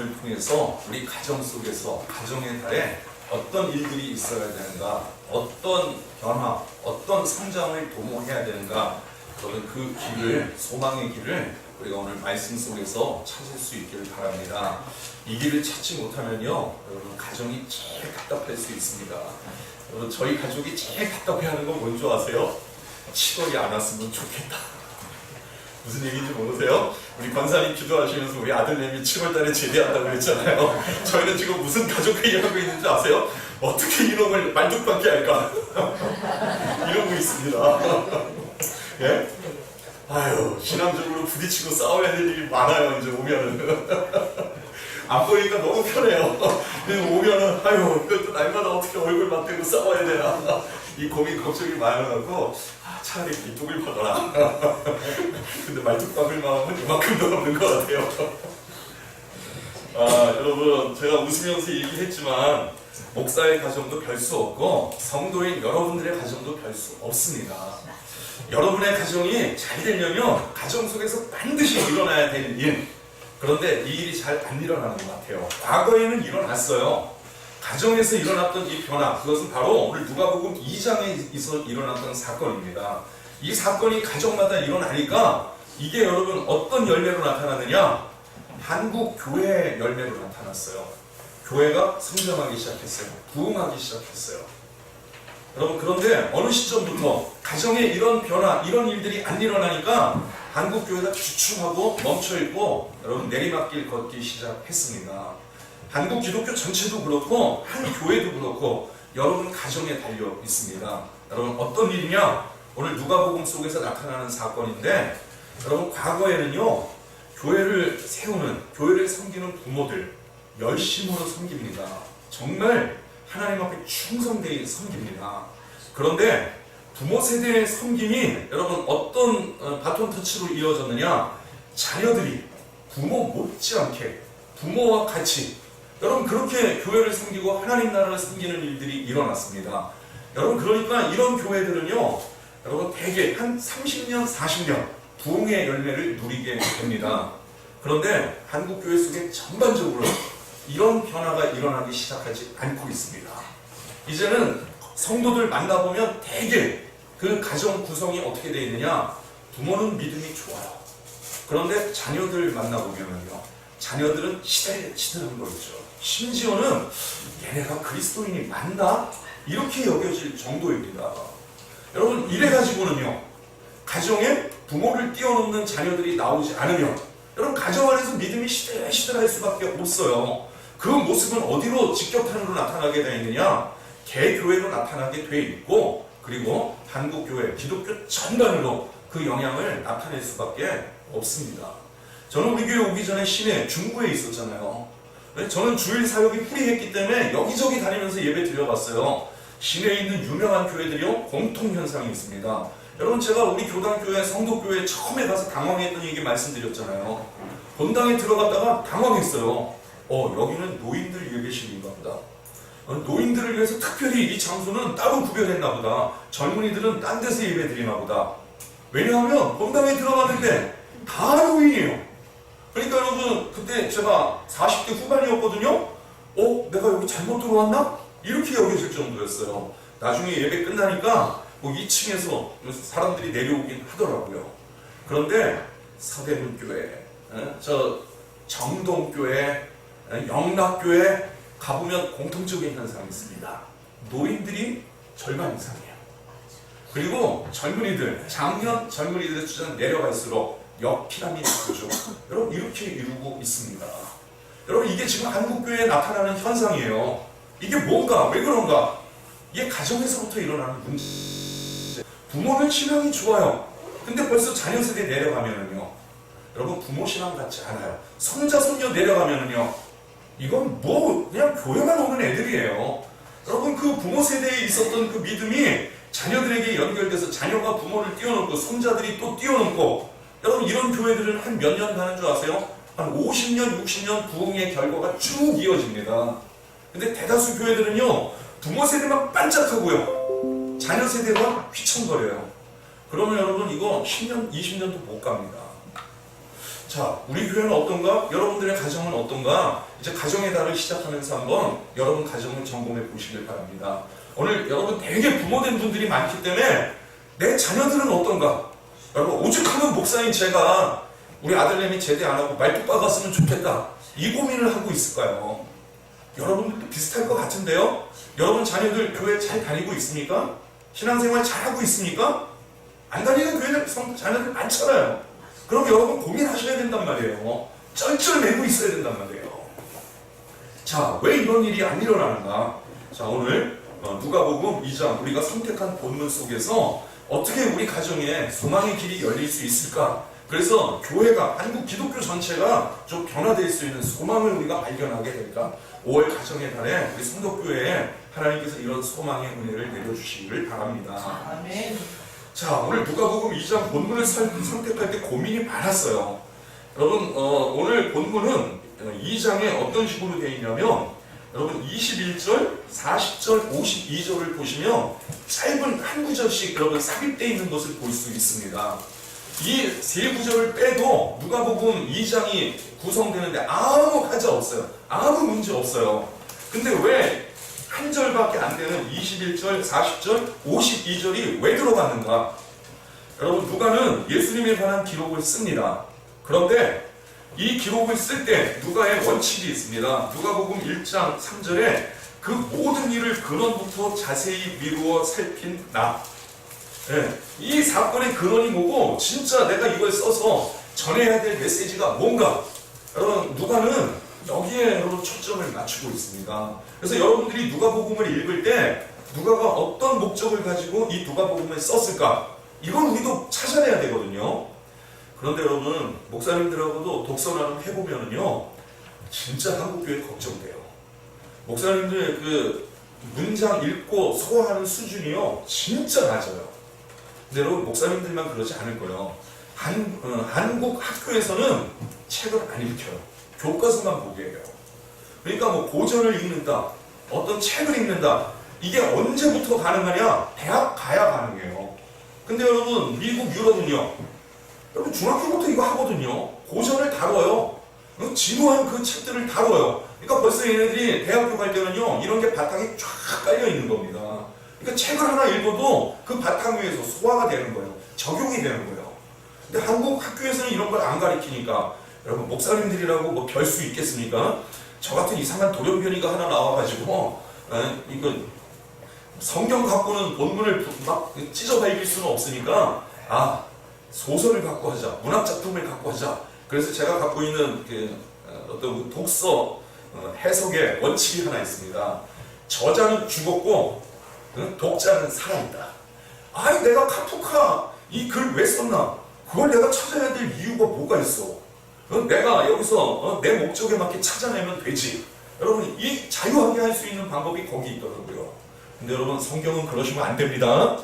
말씀을 통해서 우리 가정 속에서 가정의 달에 어떤 일들이 있어야 되는가, 어떤 변화, 어떤 성장을 도모해야 되는가, 여러분 그 길을, 소망의 길을 우리가 오늘 말씀 속에서 찾을 수 있기를 바랍니다. 이 길을 찾지 못하면요, 여러분 가정이 제일 답답할 수 있습니다. 여러분 저희 가족이 제일 답답해하는 건 뭔지 아세요? 7월이 안 왔으면 좋겠다. 무슨 얘기인지 모르세요? 우리 권사님 기도하시면서 우리 아들내미 7월달에 제대한다고 그랬잖아요. 저희는 지금 무슨 가족회의 하고 있는지 아세요? 어떻게 이놈을 만족받게 할까? 이러고 있습니다. 예? 아유, 신앙적으로 부딪히고 싸워야 될 일이 많아요. 이제 오면은 안 보니까 너무 편해요. 근데 오면은 아유, 이것도 날마다 어떻게 얼굴 맞대고 싸워야 되나, 이 고민 걱정이 많아가지고 차라리 이쪽을 받아라. 근데 말뚝 박을 마음은 이만큼도 없는 것 같아요. 여러분 제가 웃으면서 얘기했지만 목사의 가정도 별 수 없고 성도인 여러분들의 가정도 별 수 없습니다. 여러분의 가정이 잘 되려면 가정 속에서 반드시 일어나야 되는 일, 그런데 이 일이 잘 안 일어나는 것 같아요. 과거에는 일어났어요. 가정에서 일어났던 이 변화, 그것은 바로 오늘 누가복음 2장에 일어났던 사건입니다. 이 사건이 가정마다 일어나니까 이게 여러분 어떤 열매로 나타나느냐? 한국 교회의 열매로 나타났어요. 교회가 성장하기 시작했어요. 부흥하기 시작했어요. 여러분 그런데 어느 시점부터 가정에 이런 변화, 이런 일들이 안 일어나니까 한국 교회가 주춤하고 멈춰있고 여러분 내리막길 걷기 시작했습니다. 한국 기독교 전체도 그렇고 한 교회도 그렇고 여러분 가정에 달려 있습니다. 여러분 어떤 일이냐? 오늘 누가복음 속에서 나타나는 사건인데, 여러분 과거에는요, 교회를 세우는, 교회를 섬기는 부모들 열심으로 섬깁니다. 정말 하나님 앞에 충성되게 섬깁니다. 그런데 부모 세대의 섬김이 여러분 어떤 바톤 터치로 이어졌느냐? 자녀들이 부모 못지않게 부모와 같이 여러분 그렇게 교회를 섬기고 하나님 나라를 섬기는 일들이 일어났습니다. 여러분 그러니까 이런 교회들은요, 여러분 대개 한 30년, 40년 부흥의 열매를 누리게 됩니다. 그런데 한국 교회 속에 전반적으로 이런 변화가 일어나기 시작하지 않고 있습니다. 이제는 성도들 만나보면 대개 그 가정 구성이 어떻게 되어 있느냐? 부모는 믿음이 좋아요. 그런데 자녀들 만나보면요, 자녀들은 시들시들한 거죠. 심지어는 얘네가 그리스도인이 맞나? 이렇게 여겨질 정도입니다. 여러분 이래가지고는요, 가정에 부모를 뛰어넘는 자녀들이 나오지 않으면 여러분 가정 안에서 믿음이 시들시들할 수밖에 없어요. 그 모습은 어디로 직격탄으로 나타나게 되어 있느냐? 개교회로 나타나게 돼 있고, 그리고 한국교회, 기독교 전반으로 그 영향을 나타낼 수밖에 없습니다. 저는 우리 교회 오기 전에 시내 중구에 있었잖아요. 저는 주일 사역이 풀이했기 때문에 여기저기 다니면서 예배 드려봤어요. 시내에 있는 유명한 교회들이요, 공통현상이 있습니다. 여러분 제가 우리 교단교회, 성도교회 처음에 가서 당황했던 얘기 말씀드렸잖아요. 본당에 들어갔다가 당황했어요. 여기는 노인들 예배실인가 보다. 노인들을 위해서 특별히 이 장소는 따로 구별했나 보다. 젊은이들은 딴 데서 예배 드리나 보다. 왜냐하면 본당에 들어갔는데 다 노인이에요. 그러니까 여러분 그때 제가 40대 후반이었거든요. 내가 여기 잘못 들어왔나? 이렇게 여겨질 정도였어요. 나중에 예배 끝나니까 2층에서 사람들이 내려오긴 하더라고요. 그런데 서대문교회, 저 정동교회, 영락교회 가보면 공통적인 현상이 있습니다. 노인들이 절반 이상이에요. 그리고 젊은이들, 작년 젊은이들 수준 내려갈수록 역피라미드 구조, 여러분 이렇게 이루고 있습니다. 여러분 이게 지금 한국교회에 나타나는 현상이에요. 이게 뭔가, 왜 그런가? 이게 가정에서부터 일어나는 문제. 부모는 신앙이 좋아요. 근데 벌써 자녀 세대 내려가면은요, 여러분 부모 신앙 같지 않아요. 손자 손녀 내려가면은요, 이건 그냥 교회만 오는 애들이에요. 여러분 그 부모 세대에 있었던 그 믿음이 자녀들에게 연결돼서 자녀가 부모를 뛰어넘고 손자들이 또 뛰어넘고, 여러분 이런 교회들은 한 몇 년 가는 줄 아세요? 한 50년, 60년 부흥의 결과가 쭉 이어집니다. 근데 대다수 교회들은요, 부모 세대만 반짝하고요, 자녀 세대가 휘청거려요. 그러면 여러분 이거 10년, 20년도 못 갑니다. 자, 우리 교회는 어떤가? 여러분들의 가정은 어떤가? 이제 가정의 달을 시작하면서 한번 여러분 가정을 점검해 보시길 바랍니다. 오늘 여러분 되게 부모된 분들이 많기 때문에 내 자녀들은 어떤가? 여러분 오죽하면 목사인 제가 우리 아들내미 제대 안 하고 말뚝 박았으면 좋겠다 이 고민을 하고 있을까요? 여러분들도 비슷할 것 같은데요? 여러분 자녀들 교회 잘 다니고 있습니까? 신앙생활 잘하고 있습니까? 안 다니는 교회 자녀들 많잖아요. 그럼 여러분 고민하셔야 된단 말이에요. 쩔쩔매고 있어야 된단 말이에요. 자, 왜 이런 일이 안 일어나는가? 자, 오늘 누가복음 2장 우리가 선택한 본문 속에서 어떻게 우리 가정에 소망의 길이 열릴 수 있을까? 그래서 교회가, 한국 기독교 전체가 좀 변화될 수 있는 소망을 우리가 발견하게 될까? 5월 가정의 달에 우리 성덕교회에 하나님께서 이런 소망의 은혜를 내려주시기를 바랍니다. 아멘. 자, 오늘 누가복음 2장 본문을 선택할 때 고민이 많았어요. 여러분, 오늘 본문은 2장에 어떤 식으로 되어 있냐면, 여러분 21절, 40절, 52절을 보시면 짧은 한 구절씩 여러분 삽입되어 있는 것을 볼 수 있습니다. 이 세 구절을 빼도 누가복음 2장이 구성되는데 아무 하자 없어요. 아무 문제 없어요. 근데 왜 한 절밖에 안 되는 21절, 40절, 52절이 왜 들어갔는가? 여러분 누가는 예수님에 관한 기록을 씁니다. 그런데 이 기록을 쓸 때 누가의 원칙이 있습니다. 누가복음 1장 3절에 그 모든 일을 근원부터 자세히 미루어 살핀 나. 네, 이 사건의 근원이 뭐고 진짜 내가 이걸 써서 전해야 될 메시지가 뭔가 여러분 누가는 여기에 여러분 초점을 맞추고 있습니다. 그래서 여러분들이 누가복음을 읽을 때 누가가 어떤 목적을 가지고 이 누가복음을 썼을까 이건 우리도 찾아내야 되거든요. 그런데 여러분 목사님들하고도 독서 나눔 해보면은요 진짜 한국교회 걱정돼요. 목사님들 그 문장 읽고 소화하는 수준이요 진짜 낮아요. 근데 여러분 목사님들만 그러지 않을 거예요. 한국 학교에서는 책을 안 읽혀요. 교과서만 보게 해요. 그러니까 뭐 고전을 읽는다, 어떤 책을 읽는다, 이게 언제부터 가능하냐? 대학 가야 가능해요. 근데 여러분 미국, 유럽은요, 여러분 중학교부터 이거 하거든요. 고전을 다뤄요. 지루한 그 책들을 다뤄요. 그러니까 벌써 얘네들이 대학교 갈 때는요, 이런 게 바탕에 쫙 깔려 있는 겁니다. 그러니까 책을 하나 읽어도 그 바탕 위에서 소화가 되는 거예요. 적용이 되는 거예요. 근데 한국 학교에서는 이런 걸 안 가르치니까 여러분 목사님들이라고 뭐 별 수 있겠습니까? 저 같은 이상한 돌연변이가 하나 나와가지고 이거 성경 갖고는 본문을 막 찢어발릴 수는 없으니까 소설을 갖고 하자, 문학작품을 갖고 하자. 그래서 제가 갖고 있는 어떤 독서 해석의 원칙이 하나 있습니다. 저자는 죽었고 독자는 살아있다. 내가 카프카 이 글 왜 썼나? 그걸 내가 찾아야 될 이유가 뭐가 있어? 내가 여기서 내 목적에 맞게 찾아내면 되지. 여러분 이 자유하게 할 수 있는 방법이 거기 있더라고요. 근데 여러분 성경은 그러시면 안 됩니다.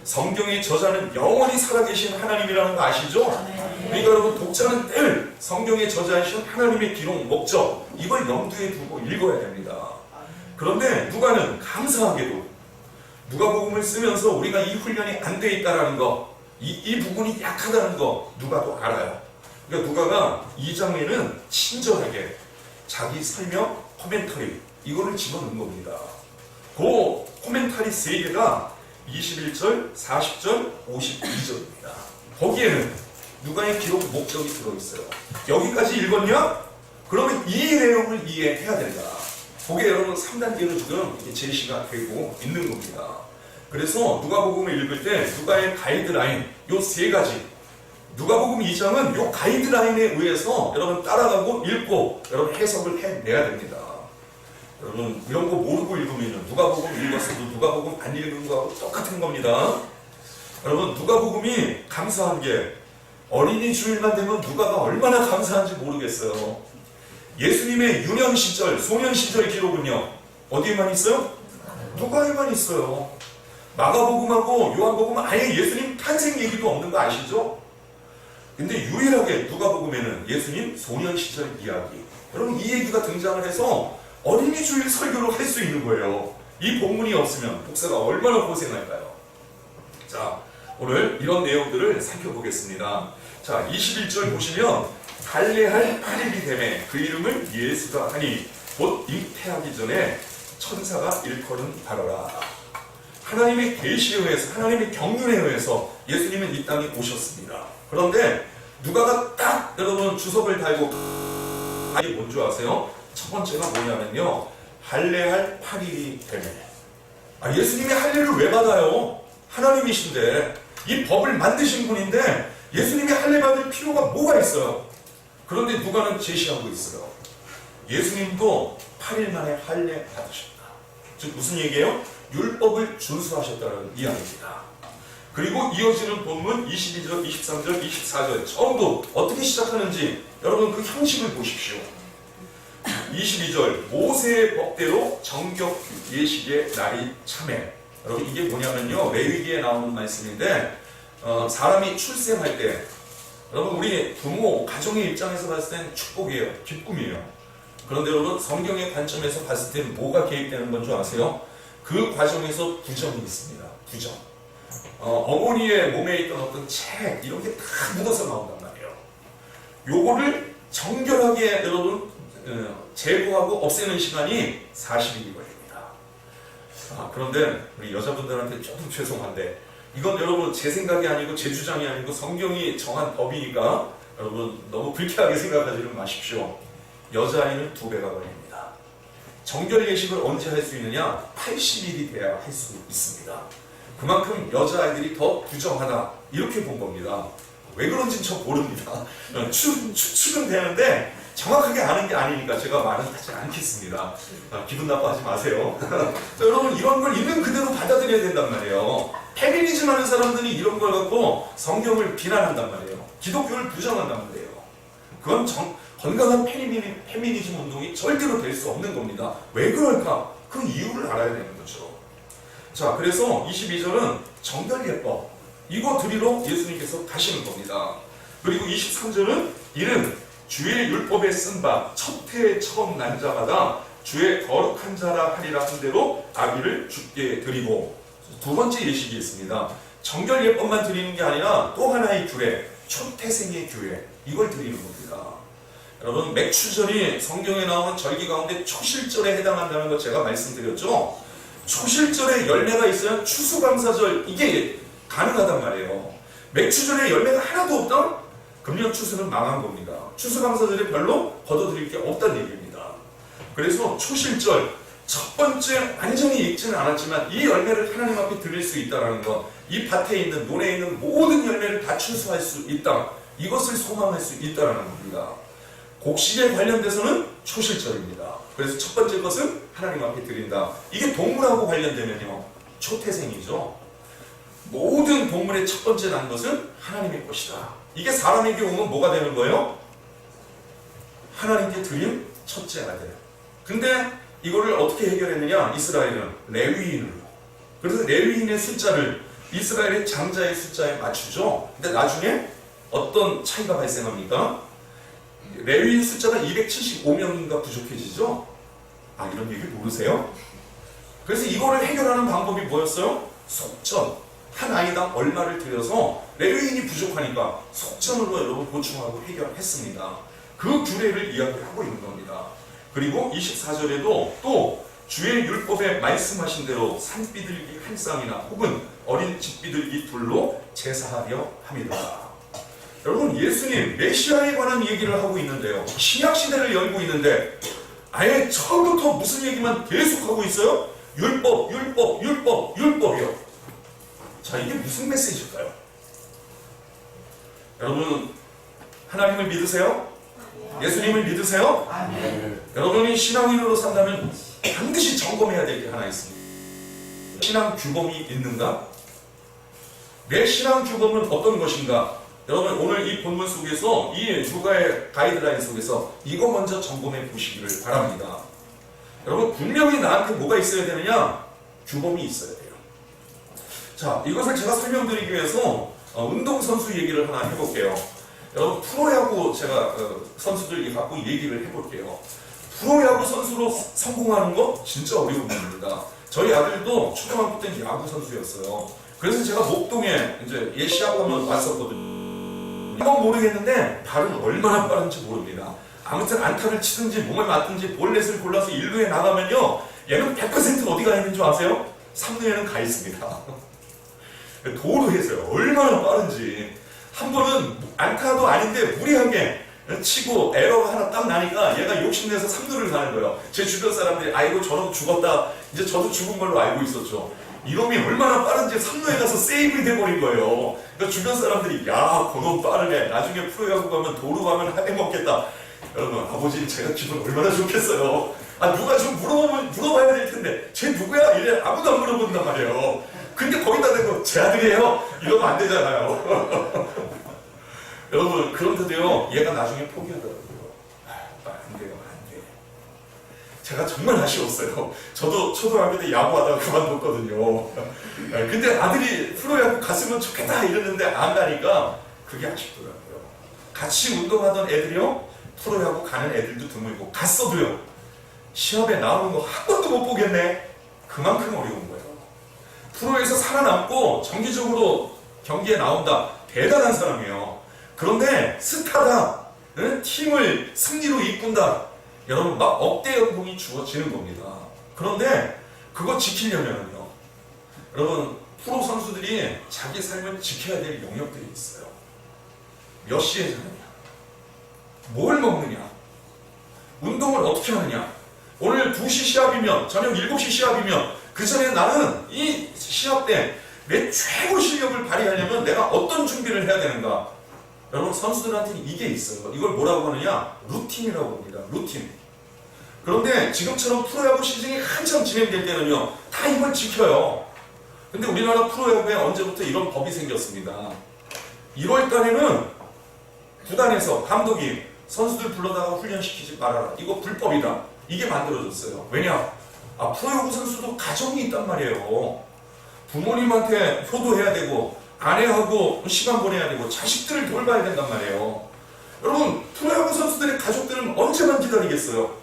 성경의 저자는 영원히 살아계신 하나님이라는 거 아시죠? 그러니까 여러분 독자는 늘 성경의 저자이신 하나님의 기록, 목적 이걸 염두에 두고 읽어야 됩니다. 그런데 누가는 감사하게도 누가복음을 쓰면서 우리가 이 훈련이 안 돼 있다라는 거, 이 부분이 약하다는 거 누가도 알아요. 그러니까 누가가 2장에는 친절하게 자기 설명, 코멘터리 이거를 집어넣은 겁니다. 그 코멘터리 3개가 21절, 40절, 52절입니다. 거기에는 누가의 기록 목적이 들어있어요. 여기까지 읽었냐? 그러면 이 내용을 이해해야 된다. 그게 여러분 3단계로 지금 제시가 되고 있는 겁니다. 그래서 누가복음을 읽을 때 누가의 가이드라인 요 3가지 누가복음 2장은 요 가이드라인에 의해서 여러분 따라가고 읽고 여러분 해석을 해내야 됩니다. 여러분 이런 거 모르고 읽으면 누가복음 읽었어도 누가복음 안 읽은 거하고 똑같은 겁니다. 여러분 누가복음이 감사한 게 어린이 주일만 되면 누가가 얼마나 감사한지 모르겠어요. 예수님의 유년 시절, 소년 시절 기록은요 어디에만 있어요? 누가에만 있어요. 마가복음하고 요한복음은 아예 예수님 탄생 얘기도 없는 거 아시죠? 근데 유일하게 누가복음에는 예수님 소년 시절 이야기, 여러분 이 얘기가 등장을 해서 어린이 주일 설교를 할 수 있는 거예요. 이 본문이 없으면 목사가 얼마나 고생할까요? 자, 오늘 이런 내용들을 살펴보겠습니다. 자, 21절 보시면 할례할 8일이 되매 그 이름을 예수라 하니 곧 잉태하기 전에 천사가 일컬은 바로라. 하나님의 계시에 의해서, 하나님의 경륜에 의해서 예수님은 이 땅에 오셨습니다. 그런데 누가가 딱 여러분 주석을 달고 이게 뭔지 아세요? 첫 번째가 뭐냐면요, 할례할 8일이 되매. 예수님이 할례를 왜 받아요? 하나님이신데, 이 법을 만드신 분인데 예수님이 할례 받을 필요가 뭐가 있어요? 그런데 누가는 제시하고 있어요. 예수님도 8일 만에 할례 받으셨다. 즉 무슨 얘기예요? 율법을 준수하셨다는 이야기입니다. 그리고 이어지는 본문 22절, 23절, 24절 전부 어떻게 시작하는지 여러분 그 형식을 보십시오. 22절 모세의 법대로 정격 예식의 날이 참해. 여러분 이게 뭐냐면요, 레위기에 나오는 말씀인데 사람이 출생할 때 여러분 우리 부모, 가정의 입장에서 봤을 땐 축복이에요. 기쁨이에요. 그런데 여러분 성경의 관점에서 봤을 땐 뭐가 개입되는 건 줄 아세요? 그 과정에서 부정이 있습니다. 부정. 어머니의 몸에 있던 어떤 책 이런 게 다 묻어서 나온단 말이에요. 요거를 정결하게 여러분 제거하고 없애는 시간이 40일이 걸립니다. 그런데 우리 여자분들한테 조금 죄송한데 이건 여러분 제 생각이 아니고 제 주장이 아니고 성경이 정한 법이니까 여러분 너무 불쾌하게 생각하지는 마십시오. 여자아이는 2배가 걸립니다. 정결 예식을 언제 할 수 있느냐? 80일이 돼야 할 수 있습니다. 그만큼 여자아이들이 더 부정하다 이렇게 본 겁니다. 왜 그런지는 저 모릅니다. 추측은 되는데 정확하게 아는 게 아니니까 제가 말은 하지 않겠습니다. 기분 나빠하지 마세요. 여러분 이런 걸 있는 그대로 받아들여야 된단 말이에요. 페미니즘 하는 사람들이 이런 걸 갖고 성경을 비난한단 말이에요. 기독교를 부정한단 말이에요. 그건 건강한 페미니즘 운동이 절대로 될 수 없는 겁니다. 왜 그럴까? 그 이유를 알아야 되는 거죠. 자, 그래서 22절은 정결예법 이거 드리러 예수님께서 가시는 겁니다. 그리고 23절은 이는 주의 율법에 쓴 바 첫 해에 처음 난 자마다 주의 거룩한 자라 하리라 한 대로 아기를 주께 드리고, 두 번째 예식이 있습니다. 정결예법만 드리는 게 아니라 또 하나의 규례, 초태생의 규례 이걸 드리는 겁니다. 여러분 맥추절이 성경에 나오는 절기 가운데 초실절에 해당한다는 거 제가 말씀드렸죠. 초실절에 열매가 있어야 추수감사절 이게 가능하단 말이에요. 맥추절에 열매가 하나도 없다? 금년 추수는 망한 겁니다. 추수감사절에 별로 거둬들일 게 없다는 얘기입니다. 그래서 초실절 첫 번째 완전히 익지는 않았지만 이 열매를 하나님 앞에 드릴 수 있다는 것, 이 밭에 있는 논에 있는 모든 열매를 다 추수할 수 있다, 이것을 소망할 수 있다는 겁니다. 곡식에 관련돼서는 초실절입니다. 그래서 첫 번째 것은 하나님 앞에 드린다. 이게 동물하고 관련되면요 초태생이죠. 모든 동물의 첫 번째 난 것은 하나님의 것이다. 이게 사람에게 오면 뭐가 되는 거예요? 하나님께 드린 첫째 아들. 근데 이거를 어떻게 해결했느냐? 이스라엘은 레위인으로. 그래서 레위인의 숫자를 이스라엘의 장자의 숫자에 맞추죠. 근데 나중에 어떤 차이가 발생합니까? 레위인 숫자가 275명인가 부족해지죠? 이런 얘기 모르세요? 그래서 이거를 해결하는 방법이 뭐였어요? 속전. 한 아이당 얼마를 들여서 레위인이 부족하니까 속전으로 여러분 보충하고 해결했습니다. 그 규례를 이야기하고 있는 겁니다. 그리고 24절에도 또 주의 율법에 말씀하신 대로 산비둘기 한 쌍이나 혹은 어린 집비둘기 둘로 제사하려 함이다. 여러분 예수님 메시아에 관한 얘기를 하고 있는데요, 신약시대를 열고 있는데 아예 처음부터 무슨 얘기만 계속하고 있어요? 율법, 율법, 율법, 율법이요. 자, 이게 무슨 메시지일까요? 여러분 하나님을 믿으세요? 예수님을 믿으세요? 여러분이 신앙인으로 산다면 반드시 점검해야 될 게 하나 있습니다. 신앙 규범이 있는가? 내 신앙 규범은 어떤 것인가? 여러분 오늘 이 본문 속에서 이 누가의 가이드라인 속에서 이거 먼저 점검해 보시기를 바랍니다. 여러분 분명히 나한테 뭐가 있어야 되느냐? 규범이 있어야 돼요. 자, 이것을 제가 설명드리기 위해서 운동선수 얘기를 하나 해볼게요. 여러분 프로야구 제가 선수들 갖고 얘기를 해볼게요. 프로야구 선수로 성공하는 거 진짜 어려운 일입니다. 저희 아들도 초등학교 때 야구 선수였어요. 그래서 제가 목동에 이제 시합 한번 왔었거든요. 이건 모르겠는데 발은 얼마나 빠른지 모릅니다. 아무튼 안타를 치든지 몸을 맞든지 볼넷을 골라서 1루에 나가면요, 얘는 100% 어디 가 있는 줄 아세요? 3루에는 가 있습니다. 도루에서요, 얼마나 빠른지. 한 번은 안타도 아닌데 무리하게 치고 에러가 하나 딱 나니까 얘가 욕심내서 3루를 가는 거예요. 제 주변 사람들이 아이고 저놈 죽었다, 이제 저도 죽은 걸로 알고 있었죠. 이놈이 얼마나 빠른지 3루에 가서 세이브이 돼버린 거예요. 그러니까 주변 사람들이 야 그놈 빠르네, 나중에 프로야구 가면 도루 가면 해먹겠다. 여러분, 아버지 제가 기분 얼마나 좋겠어요. 아, 누가 좀 물어봐야 될 텐데 쟤 누구야? 이래 아무도 안 물어본단 말이에요. 근데 거기다 대고 제 아들이에요? 이러면 안 되잖아요. 여러분, 그런데도요, 얘가 나중에 포기하더라고요. 안 돼요, 안 돼. 제가 정말 아쉬웠어요. 저도 초등학교 때 야구하다가 그만뒀거든요. 근데 아들이 프로야구 갔으면 좋겠다 이랬는데 안 가니까 그게 아쉽더라고요. 같이 운동하던 애들이요, 프로야구 가는 애들도 드물고, 갔어도요, 시합에 나오는 거 한 번도 못 보겠네. 그만큼 어려운 거예요. 프로에서 살아남고 정기적으로 경기에 나온다. 대단한 사람이에요. 그런데 스타다, 응? 팀을 승리로 이끈다. 여러분, 막 억대 연봉이 주어지는 겁니다. 그런데 그거 지키려면요, 여러분, 프로 선수들이 자기 삶을 지켜야 될 영역들이 있어요. 몇 시에 자느냐, 뭘 먹느냐, 운동을 어떻게 하느냐. 오늘 2시 시합이면, 저녁 7시 시합이면, 그 전에 나는 이 시합 때 내 최고 실력을 발휘하려면 내가 어떤 준비를 해야 되는가. 여러분, 선수들한테는 이게 있어요. 이걸 뭐라고 하느냐? 루틴이라고 합니다. 루틴. 그런데 지금처럼 프로야구 시즌이 한참 진행될 때는요, 다 이걸 지켜요. 근데 우리나라 프로야구에 언제부터 이런 법이 생겼습니다. 1월 달에는 구단에서 감독이 선수들 불러다가 훈련시키지 말아라. 이거 불법이다. 이게 만들어졌어요. 왜냐? 아, 프로야구 선수도 가정이 있단 말이에요. 부모님한테 효도해야 되고, 아내하고 시간 보내야 되고, 자식들을 돌봐야 된단 말이에요. 여러분, 프로야구 선수들의 가족들은 언제만 기다리겠어요?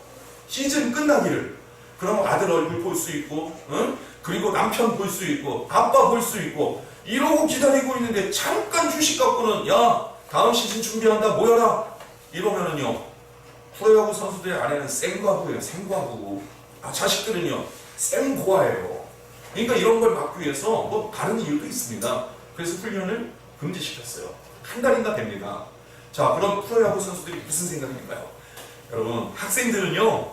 시즌 끝나기를. 그럼 아들 얼굴 볼 수 있고, 응? 그리고 남편 볼 수 있고, 아빠 볼 수 있고, 이러고 기다리고 있는데 잠깐 휴식 갖고는 야, 다음 시즌 준비한다, 모여라. 이러면은요, 프로야구 선수들의 아내는 생과부예요. 생과부. 아, 자식들은요, 생고아예요. 그러니까 이런 걸 막기 위해서 뭐 다른 이유도 있습니다. 그래서 훈련을 금지시켰어요. 한 달인가 됩니다. 자, 그럼 프로야구 선수들이 무슨 생각일까요? 여러분, 학생들은요,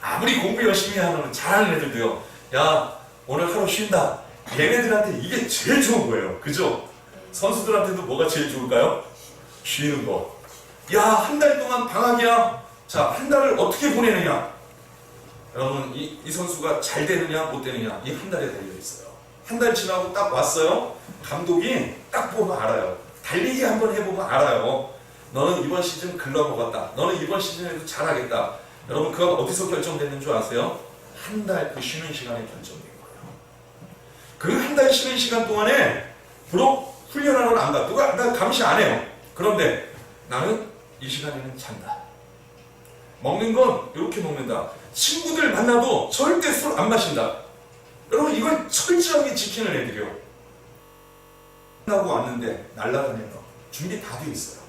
아무리 공부 열심히 하면 잘하는 애들도요, 야, 오늘 하루 쉰다. 얘네들한테 이게 제일 좋은 거예요. 그죠? 선수들한테도 뭐가 제일 좋을까요? 쉬는 거. 야, 한 달 동안 방학이야. 자, 한 달을 어떻게 보내느냐? 여러분, 이 선수가 잘 되느냐 못 되느냐, 이 한 달에 달려있어요. 한 달 지나고 딱 왔어요. 감독이 딱 보면 알아요. 달리기 한번 해보면 알아요. 너는 이번 시즌 글러먹었다. 너는 이번 시즌에도 잘하겠다. 여러분, 그건 어디서 결정되는 줄 아세요? 한 달 그 쉬는 시간에 결정된 거예요. 그 한 달 쉬는 시간 동안에 비록 훈련하러 안 가. 누가 나 감시 안 해요. 그런데 나는 이 시간에는 잔다. 먹는 건 이렇게 먹는다. 친구들 만나도 절대 술 안 마신다. 여러분, 이걸 철저하게 지키는 애들이요. 끝나고 왔는데 날라다니는 거 준비 다 돼 있어요.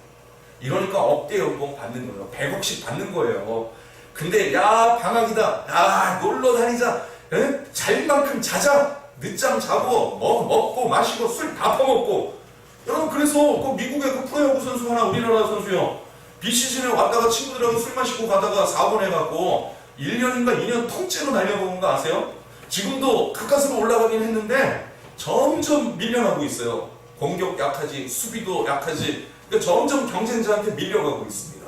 이러니까 억대 연봉 받는 거예요. 100억씩 받는 거예요. 근데 야, 방학이다. 야, 놀러 다니자. 에? 잘 만큼 자자. 늦잠 자고 뭐 먹고 마시고 술 다 퍼먹고. 여러분, 그래서 그 미국의 그 프로야구 선수 하나, 우리나라 선수요, 비시즌에 왔다가 친구들하고 술 마시고 가다가 사고 내갖고 1년인가 2년 통째로 날려먹은 거 아세요? 지금도 가까스로 올라가긴 했는데 점점 밀려나고 있어요. 공격 약하지, 수비도 약하지. 그러니까 점점 경쟁자한테 밀려가고 있습니다.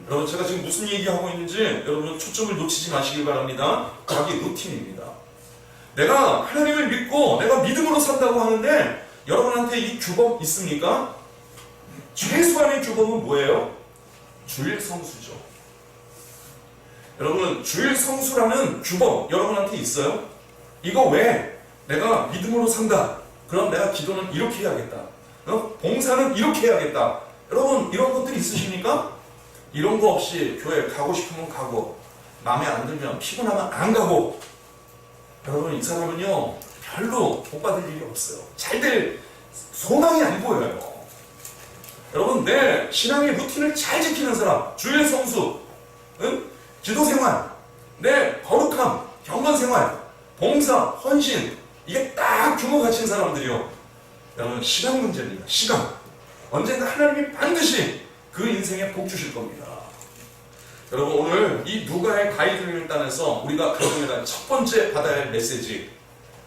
여러분, 제가 지금 무슨 얘기하고 있는지 여러분 초점을 놓치지 마시길 바랍니다. 자기 루틴입니다. 내가 하나님을 믿고 내가 믿음으로 산다고 하는데 여러분한테 이 규범 있습니까? 최소한의 규범은 뭐예요? 주일 성수죠. 여러분, 주일 성수라는 규범 여러분한테 있어요? 이거 왜? 내가 믿음으로 산다. 그럼 내가 기도는 이렇게 해야겠다. 봉사는 이렇게 해야겠다. 여러분, 이런 것들이 있으십니까? 이런 거 없이 교회 가고 싶으면 가고, 마음에 안 들면 피곤하면 안 가고. 여러분, 이 사람은요, 별로 복 받을 일이 없어요. 잘 될 소망이 안 보여요. 여러분, 내 신앙의 루틴을 잘 지키는 사람, 주일 성수, 응? 기도 생활, 내 거룩함, 경건 생활, 봉사, 헌신, 이게 딱 규모 갖춘 사람들이요. 여러분, 시간 문제입니다. 시간. 언젠가 하나님이 반드시 그 인생에 복 주실 겁니다. 여러분, 오늘 이 누가의 가이드를 따라서 우리가 가정에 첫 번째 받아야 할 메시지,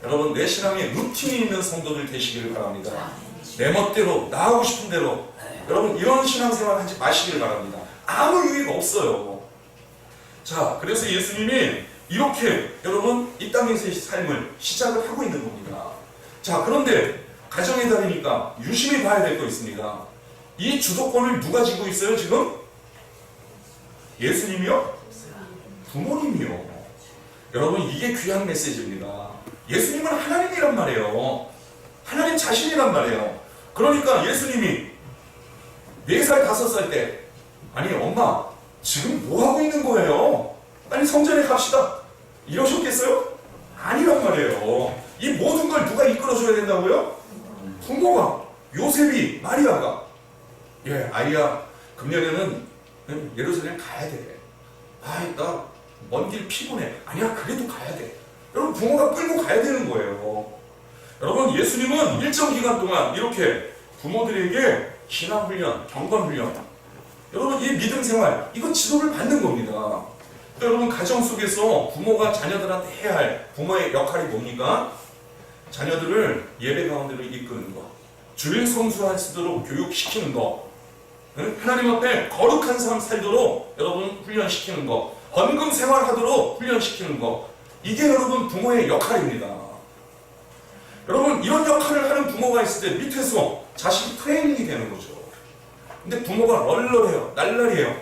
여러분, 내 신앙에 루틴이 있는 성도들 되시기를 바랍니다. 내 멋대로, 나 하고 싶은 대로, 여러분, 이런 신앙생활 하지 마시기를 바랍니다. 아무 유익 없어요. 자, 그래서 예수님이 이렇게 여러분 이 땅에서의 삶을 시작을 하고 있는 겁니다. 자, 그런데 가정의 달이니까 유심히 봐야 될 거 있습니다. 이 주도권을 누가 쥐고 있어요 지금? 예수님이요? 부모님이요. 여러분, 이게 귀한 메시지입니다. 예수님은 하나님이란 말이에요. 하나님 자신이란 말이에요. 그러니까 예수님이 4살, 5살 때, 아니 엄마 지금 뭐 하고 있는 거예요? 빨리 성전에 갑시다, 이러셨겠어요? 아니란 말이에요. 이 모든 걸 누가 이끌어줘야 된다고요? 부모가, 요셉이, 마리아가. 예, 아이야, 금년에는 예루살렘 가야 돼. 아이, 나 먼 길 피곤해. 아니야, 그래도 가야 돼. 여러분, 부모가 끌고 가야 되는 거예요. 여러분, 예수님은 일정 기간 동안 이렇게 부모들에게 신앙훈련, 경건훈련, 여러분, 이 믿음 생활, 이거 지도를 받는 겁니다. 여러분, 가정 속에서 부모가 자녀들한테 해야 할 부모의 역할이 뭡니까? 자녀들을 예배 가운데로 이끄는 것, 주일 성수할 수 있도록 교육시키는 것, 하나님 앞에 거룩한 삶 살도록 여러분 훈련시키는 것, 헌금 생활하도록 훈련시키는 것, 이게 여러분 부모의 역할입니다. 여러분, 이런 역할을 하는 부모가 있을 때 밑에서 자식이 트레이닝이 되는 거죠. 근데 부모가 널널해요, 날라리해요.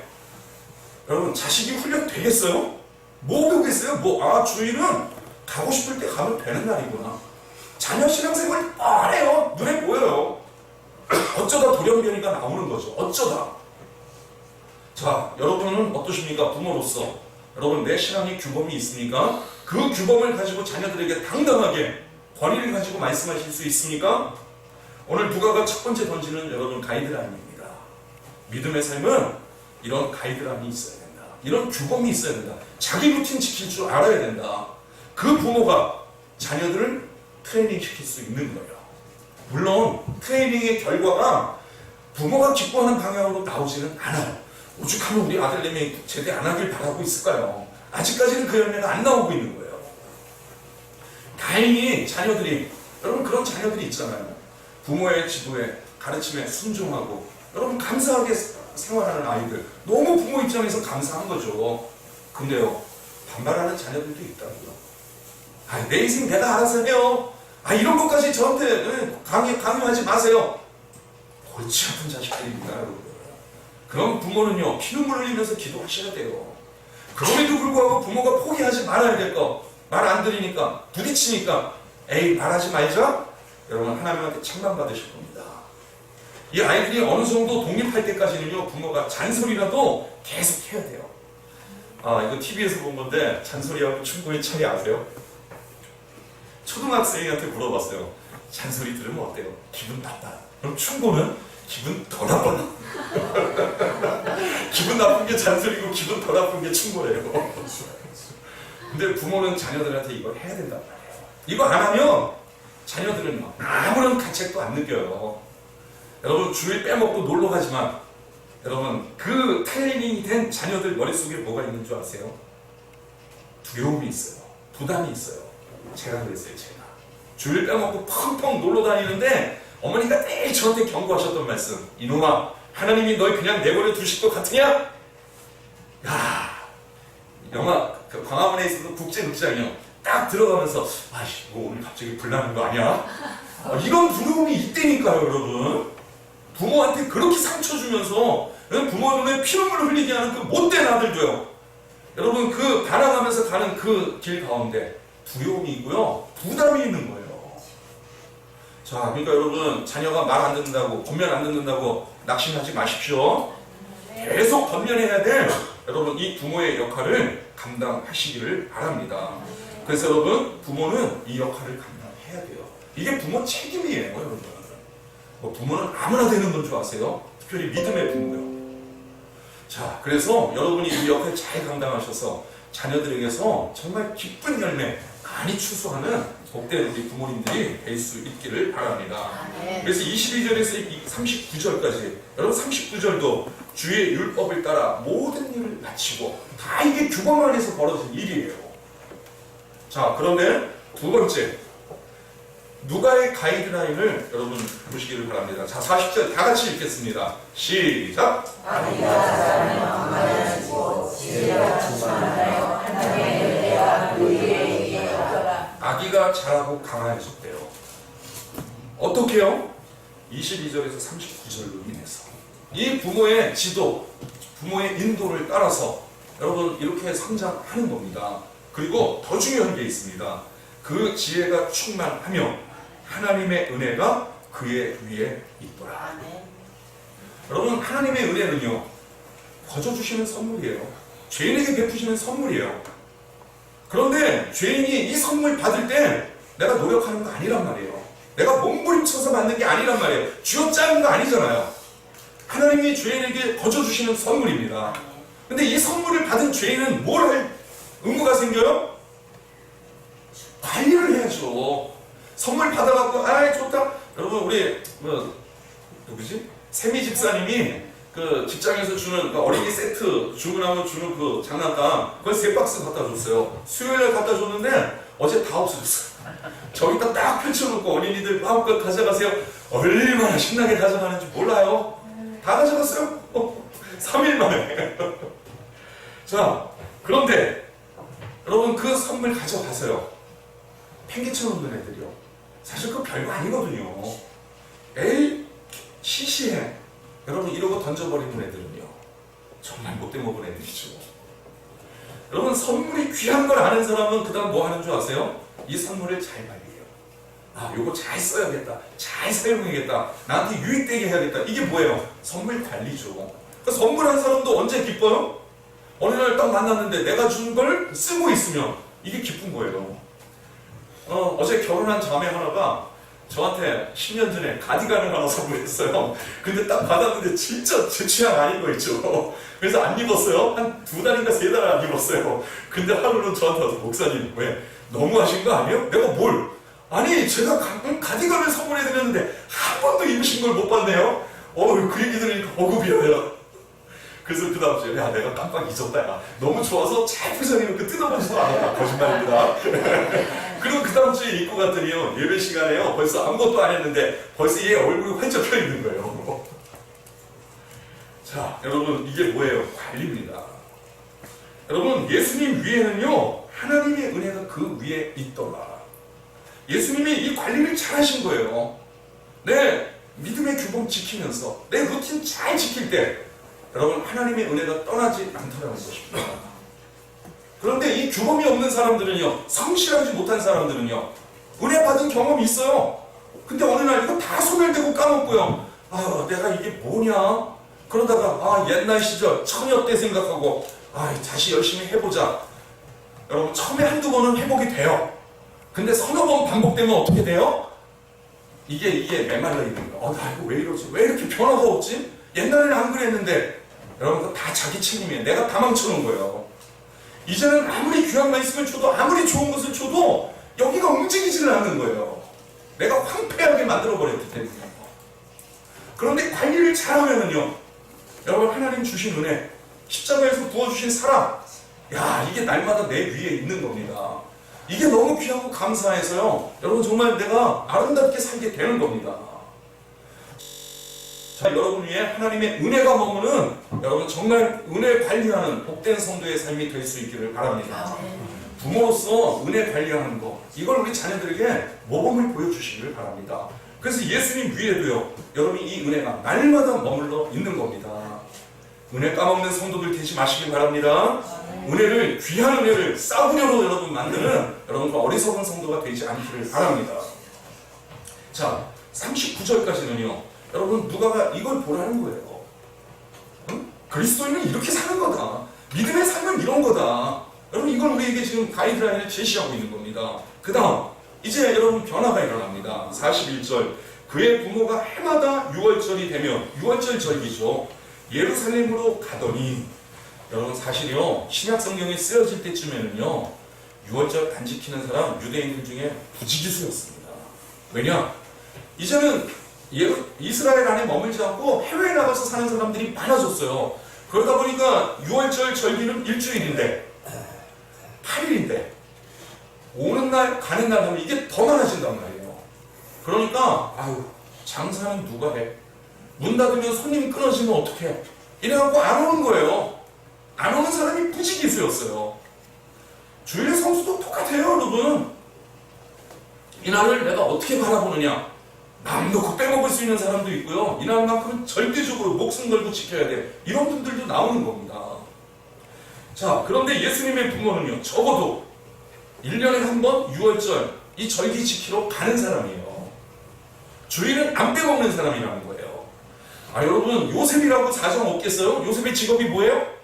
여러분, 자식이 훈련 되겠어요? 뭐 배우겠어요? 주일은 가고 싶을 때 가면 되는 날이구나. 자녀 신앙생활이 뻔해요. 눈에 보여요. 어쩌다 돌연변이가 나오는 거죠. 어쩌다. 자, 여러분은 어떠십니까? 부모로서 여러분, 내 신앙의 규범이 있습니까? 그 규범을 가지고 자녀들에게 당당하게 권위를 가지고 말씀하실 수 있습니까? 오늘 누가가 첫 번째 던지는 여러분 가이드라인입니다. 믿음의 삶은 이런 가이드라인이 있어야 된다. 이런 규범이 있어야 된다. 자기 루틴 지킬 줄 알아야 된다. 그 부모가 자녀들을 트레이닝 시킬 수 있는 거예요. 물론 트레이닝의 결과가 부모가 기뻐하는 방향으로 나오지는 않아요. 오죽하면 우리 아들내미 제대 안 하길 바라고 있을까요? 아직까지는 그 열매가 안 나오고 있는 거예요. 다행히 자녀들이, 여러분, 그런 자녀들이 있잖아요. 부모의 지도에, 가르침에 순종하고 여러분 감사하게 생활하는 아이들, 너무 부모 입장에서 감사한 거죠. 근데요, 반발하는 자녀들도 있다고요. 내 인생 내가 알아서 해요. 이런 것까지 저한테 강요하지 마세요. 골치 아픈 자식들입니다, 여러분. 그럼 부모는요, 피눈물 흘리면서 기도하셔야 돼요. 그럼에도 불구하고 부모가 포기하지 말아야 될 거, 말 안 들으니까, 부딪히니까, 에이, 말하지 말자? 여러분, 하나님한테 책망받으실 겁니다. 이 아이들이 어느 정도 독립할 때까지는요, 부모가 잔소리라도 계속 해야 돼요. 이거 TV에서 본 건데, 잔소리하고 충고의 차이 아세요? 초등학생한테 물어봤어요. 잔소리 들으면 어때요? 기분 나빠. 그럼 충고는? 기분 더 나빠. 기분 나쁜 게 잔소리고 기분 더 나쁜 게 충고래요. 근데 부모는 자녀들한테 이걸 해야 된단 말이에요. 이거 안 하면 자녀들은 아무런 가책도 안 느껴요. 여러분, 주일 빼먹고 놀러 가지만 여러분, 그 트레이닝이 된 자녀들 머릿속에 뭐가 있는 줄 아세요? 두려움이 있어요. 부담이 있어요. 제가 그랬어요. 제가 주일 빼먹고 펑펑 놀러 다니는데 어머니가 매일 저한테 경고하셨던 말씀, 이놈아, 하나님이 널 그냥 내버려 두실 것 같으냐? 야, 영화 광화문에 있어서 국제극장이요. 딱 들어가면서 이거 오늘 갑자기 불나는 거 아니야? 이런 두려움이 있다니까요, 여러분. 부모한테 그렇게 상처 주면서 부모 눈에 피눈물을 흘리게 하는 그 못된 아들도요, 여러분, 그 바라가면서 가는 그 길 가운데 두려움이 있고요, 부담이 있는 거예요. 자, 그러니까 여러분, 자녀가 말 안 듣는다고, 권면 안 듣는다고 낙심하지 마십시오. 계속 권면해야 될 여러분, 이 부모의 역할을 감당하시기를 바랍니다. 그래서 여러분, 부모는 이 역할을 감당해야 돼요. 이게 부모 책임이에요, 여러분. 뭐 부모는 아무나 되는 건 줄 아세요? 특별히 믿음의 부모요. 자, 그래서 여러분이 이 역할 잘 감당하셔서 자녀들에게서 정말 기쁜 열매 많이 추수하는 복된 우리 부모님들이 될 수 있기를 바랍니다. 그래서 22절에서 39절까지 여러분 39절도 주의 율법을 따라 모든 일을 마치고 다 이게 규범 안에서 벌어진 일이에요. 자, 그런데 두 번째 누가의 가이드라인을 여러분 보시기를 바랍니다. 자, 40절 다 같이 읽겠습니다. 시작! 아기가 자라고 강화해졌대요. 어떻게요? 22절에서 39절로 인해서 이 부모의 지도, 부모의 인도를 따라서 여러분 이렇게 성장하는 겁니다. 그리고 더 중요한 게 있습니다. 그 지혜가 충만하며 하나님의 은혜가 그의 위에 있더라. 여러분 하나님의 은혜는요 거저 주시는 선물이에요. 죄인에게 베푸시는 선물이에요. 그런데 죄인이 이 선물 받을 때 내가 노력하는 거 아니란 말이에요. 내가 몸부림쳐서 받는 게 아니란 말이에요. 쥐어짜는 거 아니잖아요. 하나님이 죄인에게 거저 주시는 선물입니다. 근데 이 선물을 받은 죄인은 뭘 할 의무가 생겨요? 관리를 해야죠. 선물 받아갖고 아이 좋다. 여러분 우리 누구지? 세미 집사님이 그 직장에서 주는 그 어린이 세트 주문하면 주는 그 장난감 그걸 3박스 갖다 줬어요. 수요일에 갖다 줬는데 어제 다 없어졌어요. 저기다 딱 펼쳐놓고 어린이들 마음껏 가져가세요. 얼마나 신나게 가져가는지 몰라요. 다 가져갔어요. 3일 만에. 자, 그런데 여러분 그 선물 가져가세요. 팽개쳐놓는 애들이요. 사실 그거 별거 아니거든요. 에이 시시해. 여러분 이러고 던져버리는 애들은요 정말 못돼 먹은 애들이죠. 여러분 선물이 귀한 걸 아는 사람은 그 다음 뭐 하는 줄 아세요? 이 선물을 잘 관리해요. 아 요거 잘 써야겠다. 잘 사용해야겠다. 나한테 유익되게 해야겠다. 이게 뭐예요? 선물 관리죠. 그러니까 선물한 사람도 언제 기뻐요? 어느 날 딱 만났는데 내가 준 걸 쓰고 있으면 이게 기쁜 거예요. 어제 결혼한 자매 하나가 저한테 10년 전에 가디건을 하나 선물했어요. 근데 딱 받았는데 진짜 제 취향 아닌 거 있죠. 그래서 안 입었어요. 한 2달인가 3달을 안 입었어요. 근데 하루는 저한테 와서 목사님 왜 너무하신 거 아니에요? 내가 뭘? 아니 제가 가디건을 선물해드렸는데 한 번도 입으신 걸 못 봤네요. 그 얘기 들으니까 어급이에요. 그래서 그 다음 주에 야 내가 깜빡 잊었다. 야. 너무 좋아서 잘 부서지면 뜯어보지도 않았다. 거짓말입니다. 그리고 그 다음 주에 입고 갔더니요 예배 시간에요 벌써 아무것도 안 했는데 벌써 얘 얼굴이 활짝 펴 있는 거예요. 자 여러분 이게 뭐예요? 관리입니다. 여러분 예수님 위에는요 하나님의 은혜가 그 위에 있더라. 예수님이 이 관리를 잘 하신 거예요. 내 믿음의 규범 지키면서 내 루틴 잘 지킬 때 여러분 하나님의 은혜가 떠나지 않더라는 것입니다. 그런데 이 규범이 없는 사람들은요 성실하지 못한 사람들은요 은혜 받은 경험이 있어요. 근데 어느 날 이거 다 소멸되고 까먹고요 내가 이게 뭐냐 그러다가 옛날 시절 처녀 때 생각하고 다시 열심히 해보자. 여러분 처음에 한두 번은 회복이 돼요. 근데 서너 번 반복되면 어떻게 돼요? 이게 메말라 있는 거야. 나 이거 왜 이러지? 왜 이렇게 변화가 없지? 옛날에는 안 그랬는데 여러분 그거 다 자기 책임이에요. 내가 다 망쳐놓은 거예요. 이제는 아무리 귀한 말씀을 줘도 아무리 좋은 것을 줘도 여기가 움직이지를 않는 거예요. 내가 황폐하게 만들어버렸기 때문에. 그런데 관리를 잘하면은요 여러분 하나님 주신 은혜 십자가에서 부어주신 사랑 이게 날마다 내 위에 있는 겁니다. 이게 너무 귀하고 감사해서요 여러분 정말 내가 아름답게 살게 되는 겁니다. 자, 여러분 위에 하나님의 은혜가 머무는 여러분 정말 은혜 관리하는 복된 성도의 삶이 될 수 있기를 바랍니다. 부모로서 은혜 관리하는 거 이걸 우리 자녀들에게 모범을 보여주시기를 바랍니다. 그래서 예수님 위에도요 여러분 이 은혜가 날마다 머물러 있는 겁니다. 은혜 까먹는 성도들 되지 마시길 바랍니다. 은혜를 귀한 은혜를 싸구려로 여러분 만드는 여러분 어리석은 성도가 되지 않기를 바랍니다. 자 39절까지는요 여러분 누가가 이걸 보라는 거예요. 응? 그리스도인은 이렇게 사는 거다. 믿음의 삶은 이런 거다. 여러분 이걸 우리에게 지금 가이드라인을 제시하고 있는 겁니다. 그 다음 이제 여러분 변화가 일어납니다. 41절 그의 부모가 해마다 6월절이 되면 6월절 절기죠. 예루살렘으로 가더니 여러분 사실요 신약 성경에 쓰여질 때쯤에는요 6월절 안 지키는 사람 유대인들 중에 부지기수였습니다. 왜냐? 이제는 이스라엘 안에 머물지 않고 해외에 나가서 사는 사람들이 많아졌어요. 그러다 보니까 6월절 절기는 일주일인데 8일인데 오는 날 가는 날 하면 이게 더 많아진단 말이에요. 그러니까 아유 장사는 누가 해? 문 닫으면 손님이 끊어지면 어떡해? 이래갖고 안 오는 거예요. 안 오는 사람이 부지기수였어요. 주일의 성수도 똑같아요, 여러분. 이날을 내가 어떻게 바라보느냐? 마음 놓고 빼먹을 수 있는 사람도 있고요. 이날만큼은 절대적으로 목숨 걸고 지켜야 돼. 이런 분들도 나오는 겁니다. 자, 그런데 예수님의 부모는요, 적어도 1년에 한 번 6월절 이 절기 지키러 가는 사람이에요. 주일은 안 빼먹는 사람이라는 거예요. 아, 여러분, 요셉이라고 사정 없겠어요? 요셉의 직업이 뭐예요?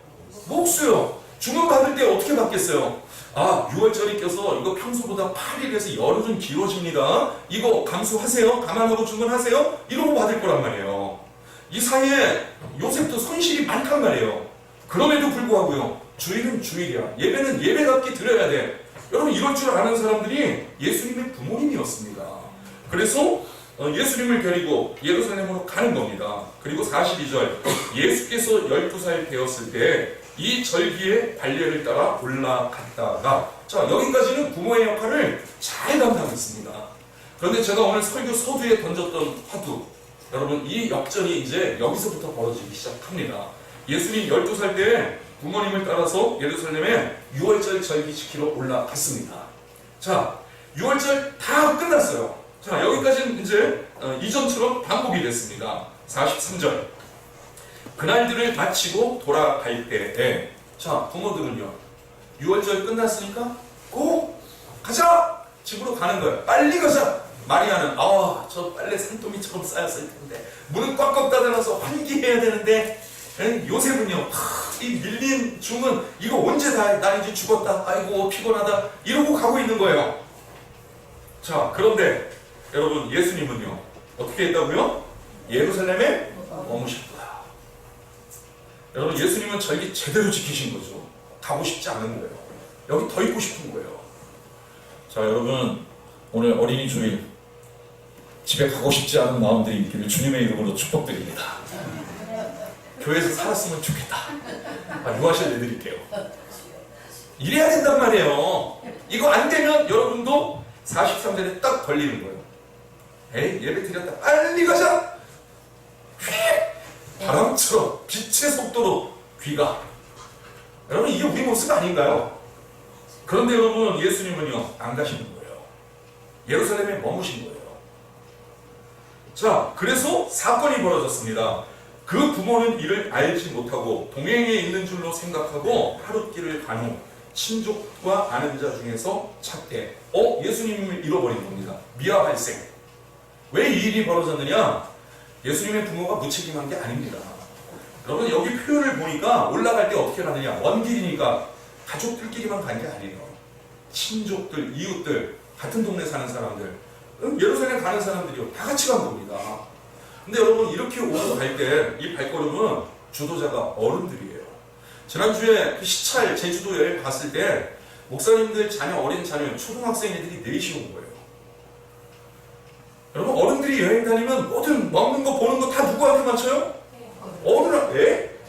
목수요. 주문 받을 때 어떻게 받겠어요? 아, 6월절이 껴서 이거 평소보다 8일에서 열흘은 길어집니다. 이거 감수하세요. 감안하고 주문하세요. 이러고 받을 거란 말이에요. 이 사이에 요셉도 손실이 많단 말이에요. 그럼에도 불구하고요. 주일은 주일이야. 예배는 예배답게 드려야 돼. 여러분 이럴 줄 아는 사람들이 예수님의 부모님이었습니다. 그래서 예수님을 데리고 예루살렘으로 가는 겁니다. 그리고 42절 예수께서 12살 되었을 때 이 절기의 관례를 따라 올라갔다가 자 여기까지는 부모의 역할을 잘 감당했습니다. 그런데 제가 오늘 설교 서두에 던졌던 화두 여러분 이 역전이 이제 여기서부터 벌어지기 시작합니다. 예수님 12살 때 부모님을 따라서 예루살렘에 6월절 절기 지키러 올라갔습니다. 자 6월절 다 끝났어요. 자 여기까지는 이제 이전처럼 반복이 됐습니다. 43절 그날들을 마치고 돌아갈 때에 자 부모들은요 6월절 끝났으니까 고 가자 집으로 가는 거예요. 빨리 가자. 마리아는 저 빨래 산더미처럼 쌓였을 텐데 문은 꽉꽉 닫아놔서 환기해야 되는데 요셉은요 이 밀린 주문 이거 언제 다 해? 나 이제 죽었다. 아이고 피곤하다. 이러고 가고 있는 거예요. 자 그런데 여러분 예수님은요 어떻게 했다고요? 예루살렘에 머무셨다. 여러분 예수님은 절기 제대로 지키신 거죠. 가고 싶지 않은 거예요. 여기 더 있고 싶은 거예요. 자 여러분 오늘 어린이 주일 집에 가고 싶지 않은 마음들이 있기를 주님의 이름으로 축복드립니다. 교회에서 살았으면 좋겠다. 유아실 내드릴게요. 이래야 된단 말이에요. 이거 안 되면 여러분도 43절에 딱 걸리는 거예요. 에이 예배 드렸다. 빨리 가자. 바람처럼 빛의 속도로 귀가. 여러분 이게 우리 모습 아닌가요? 그런데 여러분 예수님은요 안 가시는 거예요. 예루살렘에 머무신 거예요. 자 그래서 사건이 벌어졌습니다. 그 부모는 이를 알지 못하고 동행에 있는 줄로 생각하고 하룻길을 간 후 친족과 아는 자 중에서 찾되 예수님을 잃어버린 겁니다. 미아 발생. 왜 이 일이 벌어졌느냐? 예수님의 부모가 무책임한 게 아닙니다. 여러분 여기 표현을 보니까 올라갈 때 어떻게 가느냐? 원길이니까 가족들끼리만 간 게 아니에요. 친족들, 이웃들, 같은 동네 사는 사람들, 예루살렘 가는 사람들이요 다 같이 간 겁니다. 근데 여러분 이렇게 오고 갈 때 이 발걸음은 주도자가 어른들이에요. 지난주에 그 시찰 제주도 여행 갔을 때 목사님들 자녀 어린 자녀 초등학생 애들이 넷이 온 거예요. 여러분 어른들이 여행 다니면 뭐든 먹는 거 보는 거 다 누구한테 맞춰요? 어른한테?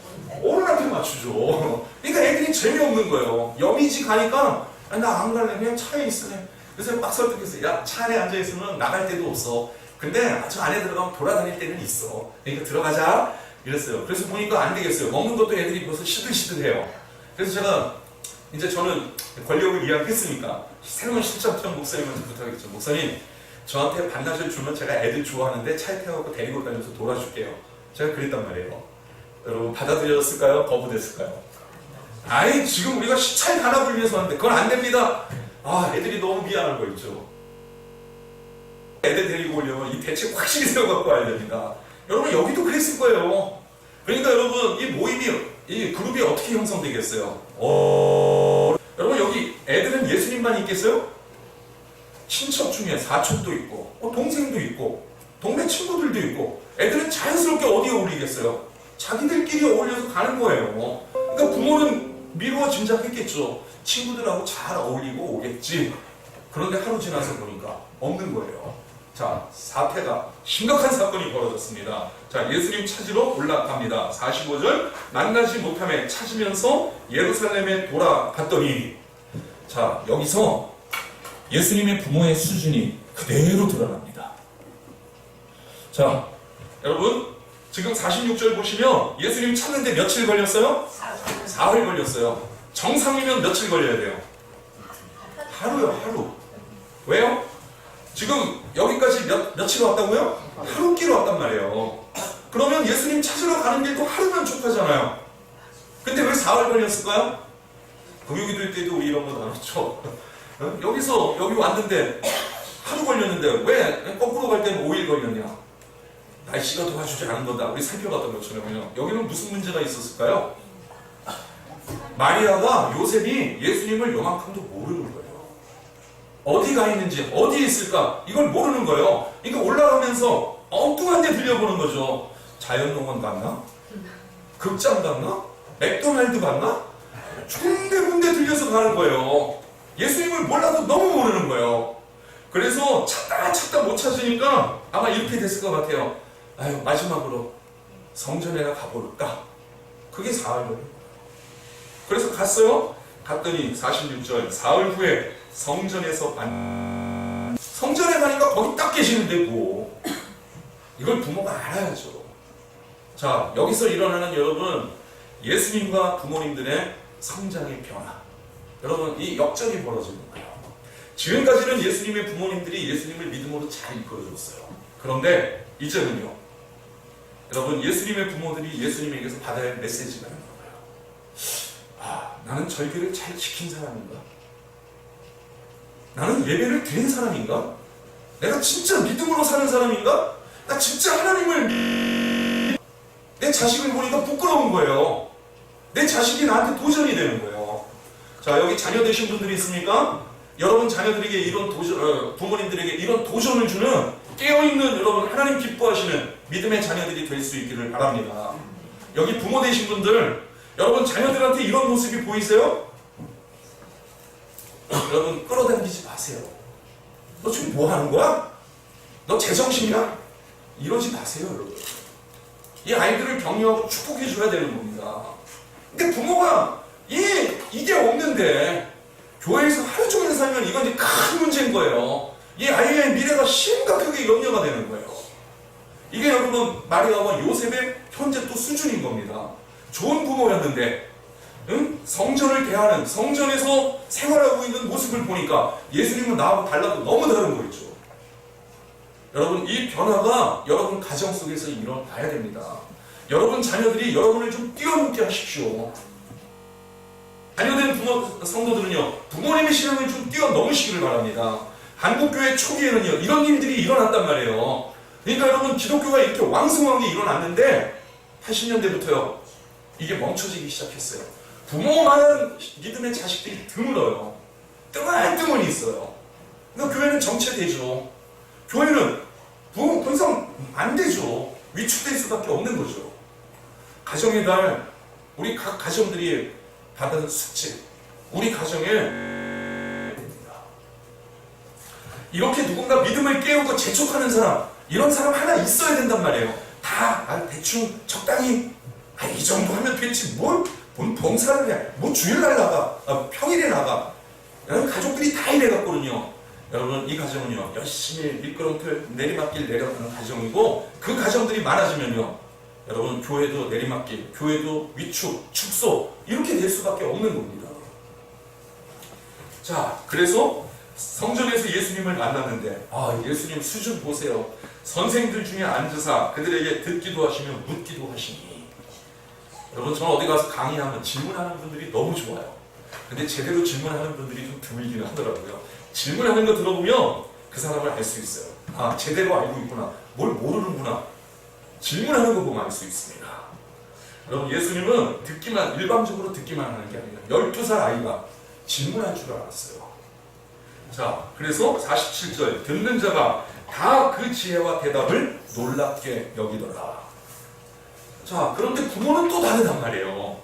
어른한테 맞추죠. 그러니까 애들이 재미없는 거예요. 여미지 가니까 나 안 갈래 그냥 차에 있을래. 그래서 막 설득했어요. 야 차 안에 앉아있으면 나갈 데도 없어. 근데 저 안에 들어가면 돌아다닐 때는 있어. 그러니까 들어가자 이랬어요. 그래서 보니까 안 되겠어요. 먹는 것도 애들이 벌써 시들시들해요. 그래서 제가 이제 저는 권력을 이야기했으니까 새로운 실장청 목사님한테 부탁했죠. 목사님 저한테 반나절 주면 제가 애들 좋아하는데 차에 태워갖고 데리고 다니면서 돌아줄게요. 제가 그랬단 말이에요. 여러분 받아들였을까요? 거부됐을까요? 아니 지금 우리가 시차에 단합을 위해서 하는데 그건 안 됩니다. 애들이 너무 미안한 거 있죠. 애들 데리고 오려면 이 대책 확실히 세워갖고 와야 됩니다. 여러분 여기도 그랬을 거예요. 그러니까 여러분 이 모임이 이 그룹이 어떻게 형성되겠어요? 여러분 여기 애들은 예수님만 있겠어요? 친척 중에 사촌도 있고 동생도 있고 동네 친구들도 있고 애들은 자연스럽게 어디에 어울리겠어요? 자기들끼리 어울려서 가는 거예요. 그러니까 부모는 미루어 짐작했겠죠. 친구들하고 잘 어울리고 오겠지. 그런데 하루 지나서 보니까 없는 거예요. 자, 사태가 심각한 사건이 벌어졌습니다. 자, 예수님 찾으러 올라갑니다. 45절 만나지 못함에 찾으면서 예루살렘에 돌아갔더니, 자, 여기서 예수님의 부모의 수준이 그대로 드러납니다. 자, 여러분 지금 46절 보시면 예수님 찾는데 며칠 걸렸어요? 사흘 걸렸어요. 정상이면 며칠 걸려야 돼요? 하루요, 하루. 왜요? 지금 여기까지 며칠 왔다고요? 하루 끼로 왔단 말이에요. 그러면 예수님 찾으러 가는 길도 하루면 족하잖아요. 근데 왜 사흘 걸렸을까요? 금요기도 때도 우리 이런 거 나눴죠. 여기서 여기 왔는데 하루 걸렸는데 왜 거꾸로 갈 때는 5일 걸렸냐? 날씨가 도와주지 않은 거다. 우리 살펴봤던 것처럼요. 여기는 무슨 문제가 있었을까요? 마리아가 요셉이 예수님을 요만큼도 모르는 거예요. 어디가 있는지, 어디에 있을까, 이걸 모르는 거예요. 그러니까 올라가면서 엉뚱한 데 들려보는 거죠. 자연농원 갔나? 극장 갔나? 맥도날드 갔나? 군데군데 들려서 가는 거예요. 예수님을 몰라도 너무 모르는 거예요. 그래서 찾다 못 찾으니까 아마 이렇게 됐을 것 같아요. 아유, 마지막으로 성전에나 가볼까? 그게 사흘 거예요. 그래서 갔어요. 갔더니 46절 사흘 후에 성전에서 성전에 가니까 거기 딱 계시는데 뭐. 이걸 부모가 알아야죠. 자, 여기서 일어나는 여러분 예수님과 부모님들의 성장의 변화, 여러분 이 역전이 벌어지는 거예요. 지금까지는 예수님의 부모님들이 예수님을 믿음으로 잘 이끌어줬어요. 그런데 이제는요, 여러분 예수님의 부모들이 예수님에게서 받아야 할 메시지가 있는 거예요. 아, 나는 절기를 잘 지킨 사람인가? 나는 예배를 드린 사람인가? 내가 진짜 믿음으로 사는 사람인가? 나 진짜 하나님을 내 자식을 보니까 부끄러운 거예요. 내 자식이 나한테 도전이 되는 거예요. 자, 여기 자녀 되신 분들이 있습니까? 여러분 자녀들에게 이런 도전, 부모님들에게 이런 도전을 주는 깨어있는 여러분 하나님 기뻐하시는 믿음의 자녀들이 될 수 있기를 바랍니다. 여기 부모 되신 분들, 여러분 자녀들한테 이런 모습이 보이세요? 여러분 끌어당기지 마세요. 너 지금 뭐 하는 거야? 너 제정신이야? 이러지 마세요, 여러분. 이 아이들을 격려하고 축복해 줘야 되는 겁니다. 근데 부모가 이게 없는데 교회에서 하루 종일 살면 이건 이제 큰 문제인 거예요. 이 아이의 미래가 심각하게 염려가 되는 거예요. 이게 여러분 마리아와 요셉의 현재 또 수준인 겁니다. 좋은 부모였는데 성전을 대하는, 성전에서 생활하고 있는 모습을 보니까 예수님은 나하고 달라도 너무 다른 거였죠. 여러분 이 변화가 여러분 가정 속에서 일어나야 됩니다. 여러분 자녀들이 여러분을 좀 뛰어넘게 하십시오. 자녀된 성도들은요, 부모님의 신앙을 좀 뛰어넘으시기를 바랍니다. 한국교회 초기에는요, 이런 일들이 일어났단 말이에요. 그러니까 여러분, 기독교가 이렇게 왕성한 게 일어났는데, 80년대부터요, 이게 멈춰지기 시작했어요. 부모만한 믿음의 자식들이 드물어요. 뜸한 있어요. 그러니까 교회는 정체되죠. 교회는 더 이상 안 되죠. 위축될 수밖에 없는 거죠. 가정의 달, 우리 각 가정들이 받은 숙제, 우리 가정에 됩니다. 이렇게 누군가 믿음을 깨우고 재촉하는 사람, 이런 사람 하나 있어야 된단 말이에요. 다 대충 적당히 이 정도 하면 됐지, 뭔 봉사를 해, 뭐 주일날 나가, 평일에 나가. 여러분 가족들이 다 이래갖거든요. 여러분 이 가정은요, 열심히 미끄럼틀 내리막길 내려가는 가정이고, 그 가정들이 많아지면요, 여러분 교회도 내리막길, 교회도 위축, 축소, 이렇게 될 수밖에 없는 겁니다. 자, 그래서 성전에서 예수님을 만났는데, 예수님 수준 보세요. 선생들 중에 앉으사 그들에게 듣기도 하시며 묻기도 하시니. 여러분 저는 어디 가서 강의하면 질문하는 분들이 너무 좋아요. 근데 제대로 질문하는 분들이 좀 드물긴 하더라고요. 질문하는 거 들어보면 그 사람을 알 수 있어요. 제대로 알고 있구나, 뭘 모르는구나. 질문하는 거 보면 알 수 있습니다. 여러분 예수님은 일방적으로 듣기만 하는 게 아니라 12살 아이가 질문할 줄 알았어요. 자, 그래서 47절 듣는 자가 다 그 지혜와 대답을 놀랍게 여기더라. 자, 그런데 부모는 또 다르단 말이에요.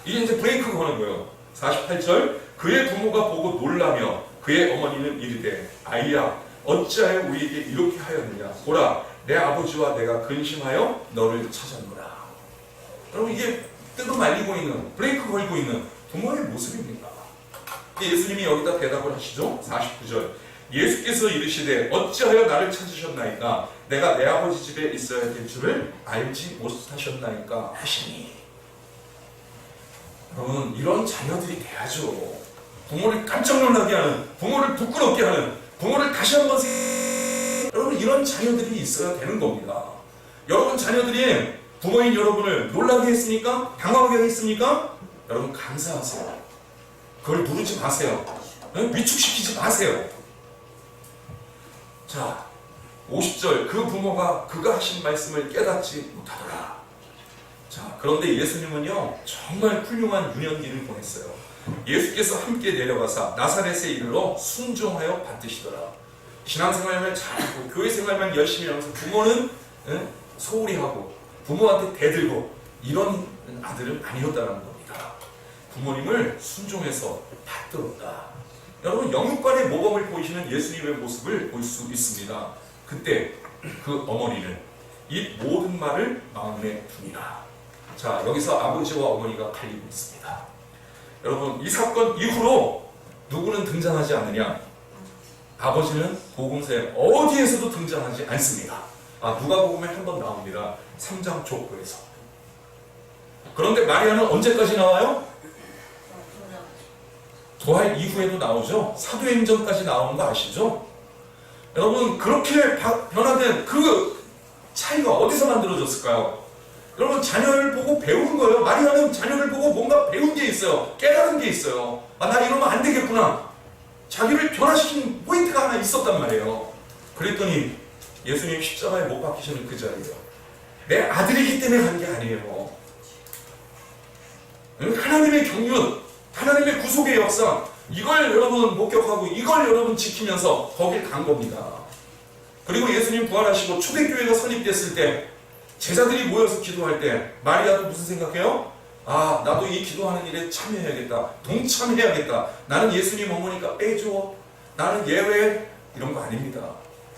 이게 이제 브레이크가 거는 거예요. 48절, 그의 부모가 보고 놀라며 그의 어머니는 이르되 아이야 어찌하여 우리에게 이렇게 하였느냐. 보라 내 아버지와 내가 근심하여 너를 찾았노라. 여러분 이게 뜯어 말리고 있는, 브레이크 걸고 있는 부모의 모습입니다. 예수님이 여기다 대답을 하시죠. 49절, 예수께서 이르시되 어찌하여 나를 찾으셨나이까. 내가 내 아버지 집에 있어야 될 줄을 알지 못하셨나이까 하시니. 여러분 이런 자녀들이 돼야죠. 부모를 깜짝 놀라게 하는, 부모를 부끄럽게 하는, 부모를 다시 한번 여러분 이런 자녀들이 있어야 되는 겁니다. 여러분 자녀들이 부모인 여러분을 놀라게 했습니까? 당황하게 했습니까? 여러분 감사하세요. 그걸 누르지 마세요. 위축시키지 마세요. 자, 50절, 그 부모가 그가 하신 말씀을 깨닫지 못하더라. 자, 그런데 예수님은요 정말 훌륭한 유년기를 보냈어요. 예수께서 함께 내려가사 나사렛에 이르러 순종하여 받드시더라. 신앙생활만 잘하고 교회생활만 열심히 하면서 부모는 소홀히 하고 부모한테 대들고 이런 아들은 아니었다는 겁니다. 부모님을 순종해서 받들었다. 여러분 영육간의 모범을 보이시는 예수님의 모습을 볼 수 있습니다. 그때 그 어머니는 이 모든 말을 마음에 두니라. 자, 여기서 아버지와 어머니가 갈리고 있습니다. 여러분 이 사건 이후로 누구는 등장하지 않느냐? 아버지는 복음서에 어디에서도 등장하지 않습니다. 누가복음에 한번 나옵니다. 3장 족보에서. 그런데 마리아는 언제까지 나와요? 부활 이후에도 나오죠. 사도행전까지 나오는 거 아시죠? 여러분 그렇게 변화된 그 차이가 어디서 만들어졌을까요? 여러분 자녀를 보고 배우는 거예요. 마리아는 자녀를 보고 뭔가 배운 게 있어요. 깨달은 게 있어요. 나 이러면 안 되겠구나. 자기를 변화시킨 포인트가 하나 있었단 말이에요. 그랬더니 예수님 십자가에 못 박히시는 그 자리에요. 내 아들이기 때문에 간 게 아니에요. 하나님의 경륜, 하나님의 구속의 역사, 이걸 여러분 목격하고 이걸 여러분 지키면서 거길 간 겁니다. 그리고 예수님 부활하시고 초대교회가 설립됐을 때 제자들이 모여서 기도할 때 마리아도 무슨 생각해요? 나도 이 기도하는 일에 참여해야겠다. 동참해야겠다. 나는 예수님 어머니가 빼줘. 나는 예외. 이런 거 아닙니다.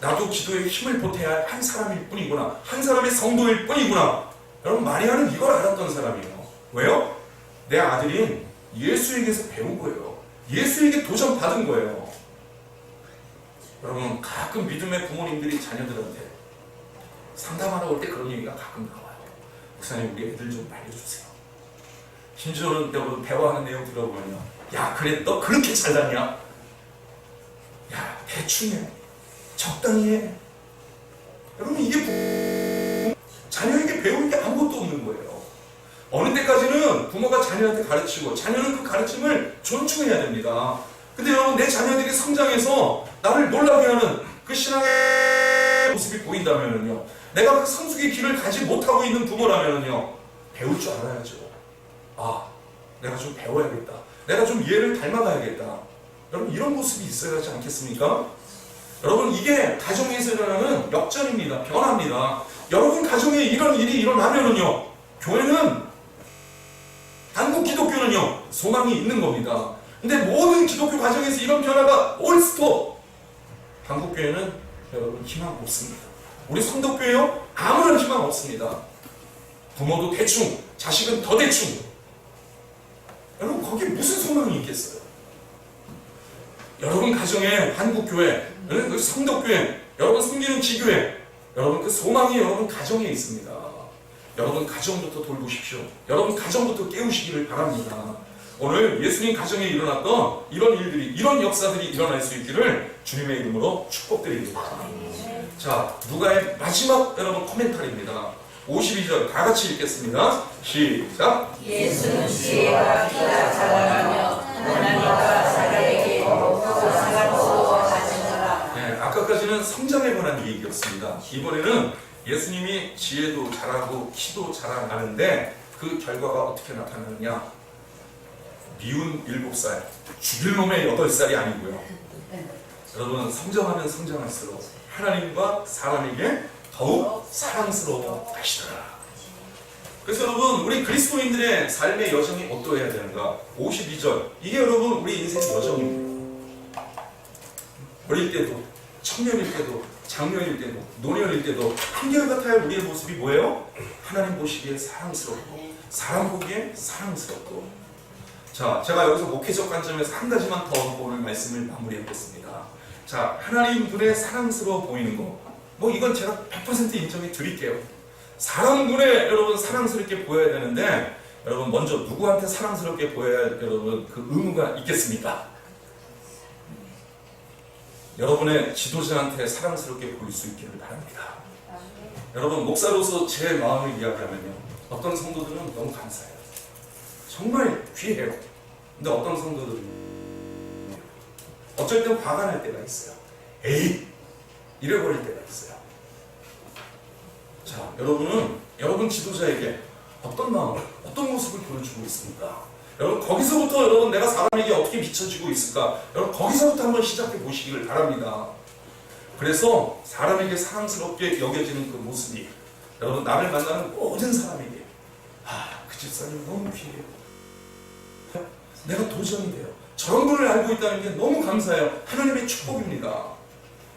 나도 기도에 힘을 보태야 할 한 사람일 뿐이구나. 한 사람의 성도일 뿐이구나. 여러분 마리아는 이걸 알았던 사람이에요. 왜요? 내 아들이 예수에게서 배운 거예요. 예수에게 도전 받은 거예요. 여러분 가끔 믿음의 부모님들이 자녀들한테 상담하러 올 때 그런 얘기가 가끔 나와요. 목사님 우리 애들 좀 말려주세요. 심지어는 여러분 대화하는 내용 들어보면요. 야 그래 너 그렇게 잘났냐? 야 대충 해. 적당히 해. 여러분 이게 자녀에게 배우는 게 아무것도 없는 거예요. 어느 때까지는 부모가 자녀한테 가르치고 자녀는 그 가르침을 존중해야 됩니다. 근데 여러분 내 자녀들이 성장해서 나를 놀라게 하는 그 신앙의 모습이 보인다면요, 내가 그 성숙의 길을 가지 못하고 있는 부모라면요, 배울 줄 알아야죠. 내가 좀 배워야겠다. 내가 좀 얘를 닮아가야겠다. 여러분 이런 모습이 있어야 하지 않겠습니까? 여러분 이게 가정에서 일어나는 역전입니다. 변화입니다. 여러분 가정에 이런 일이 일어나면은요, 교회는 한국 기독교는요 소망이 있는 겁니다. 근데 모든 기독교 가정에서 이런 변화가 올스톱. 한국 교회는 여러분 희망 없습니다. 우리 성덕교회요 아무런 희망 없습니다. 부모도 대충, 자식은 더 대충. 여러분 거기에 무슨 소망이 있겠어요? 여러분 가정에 한국교회, 그 성덕교회, 여러분 섬기는 지교회, 여러분 그 소망이 여러분 가정에 있습니다. 여러분 가정부터 돌보십시오. 여러분 가정부터 깨우시기를 바랍니다. 오늘 예수님 가정에 일어났던 이런 일들이, 이런 역사들이 일어날 수 있기를 주님의 이름으로 축복드립니다. 자, 누가의 마지막 여러분 코멘터리입니다. 52절 다 같이 읽겠습니다. 시작. 예수는 지혜와 피가 자라나며 하나님과 사람에게 사랑으로 가지느라. 아까까지는 성장에 관한 얘기였습니다. 이번에는 예수님이 지혜도 자라고 키도 자라나는데 그 결과가 어떻게 나타나느냐? 미운 7살, 죽일 놈의 8살이 아니고요. 여러분 성장하면 성장할수록 하나님과 사람에게 더욱 사랑스러워 하시더라. 그래서 여러분 우리 그리스도인들의 삶의 여정이 어떠해야 되는가? 52절 이게 여러분 우리 인생 여정입니다. 어릴 때도 청년일 때도 장년일 때도 노년일 때도 한결같아야 우리의 모습이 뭐예요? 하나님 보시기에 사랑스럽고 사람 보기에 사랑스럽고. 자, 제가 여기서 목회적 관점에서 한 가지만 더 오늘 말씀을 마무리하겠습니다. 자, 하나님 눈에 사랑스러워 보이는 거, 뭐 이건 제가 100% 인정해 드릴게요. 사람 눈에 여러분 사랑스럽게 보여야 되는데, 여러분 먼저 누구한테 사랑스럽게 보여야 여러분 그 의무가 있겠습니까? 여러분의 지도자한테 사랑스럽게 보일 수 있기를 바랍니다. 여러분 목사로서 제 마음을 이야기하면요, 어떤 성도들은 너무 감사해요. 정말 귀해요. 근데 어떤 성도들은 어쩔 땐 화가 날 때가 있어요. 에이! 잃어버릴 때가 있어요. 자, 여러분은 여러분 지도자에게 어떤 마음, 어떤 모습을 보여주고 있습니까? 여러분 거기서부터 여러분 내가 사람에게 어떻게 비춰지고 있을까? 여러분 거기서부터 한번 시작해 보시기를 바랍니다. 그래서 사람에게 사랑스럽게 여겨지는 그 모습이 여러분 나를 만나는 모든 사람에게 그 집사님 너무 귀해요. 내가 도전이 돼요. 저런 분을 알고 있다는 게 너무 감사해요. 하나님의 축복입니다.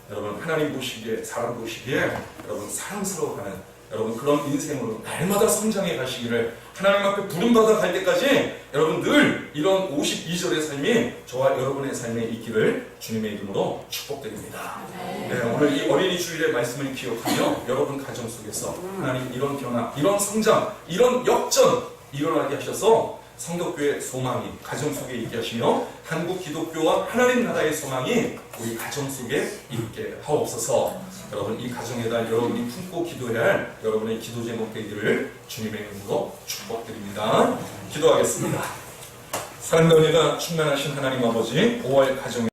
여러분 하나님 보시기에 사람 보시기에 여러분 사랑스러워하는 여러분 그런 인생으로 날마다 성장해 가시기를 하나님 앞에 부름받아 갈 때까지 여러분 늘 이런 52절의 삶이 저와 여러분의 삶에 있기를 주님의 이름으로 축복드립니다. 네, 오늘 이 어린이 주일의 말씀을 기억하며 여러분 가정 속에서 하나님 이런 변화, 이런 성장, 이런 역전 일어나게 하셔서 성덕교의 소망이 가정 속에 있게 하시며 한국 기독교와 하나님 나라의 소망이 우리 가정 속에 있게 하옵소서. 여러분 이 가정의 달 여러분이 품고 기도해야 할 여러분의 기도 제목 되기를 주님의 이름으로 축복드립니다. 기도하겠습니다. 사랑과 은혜가 충만하신 하나님 아버지 5월 가정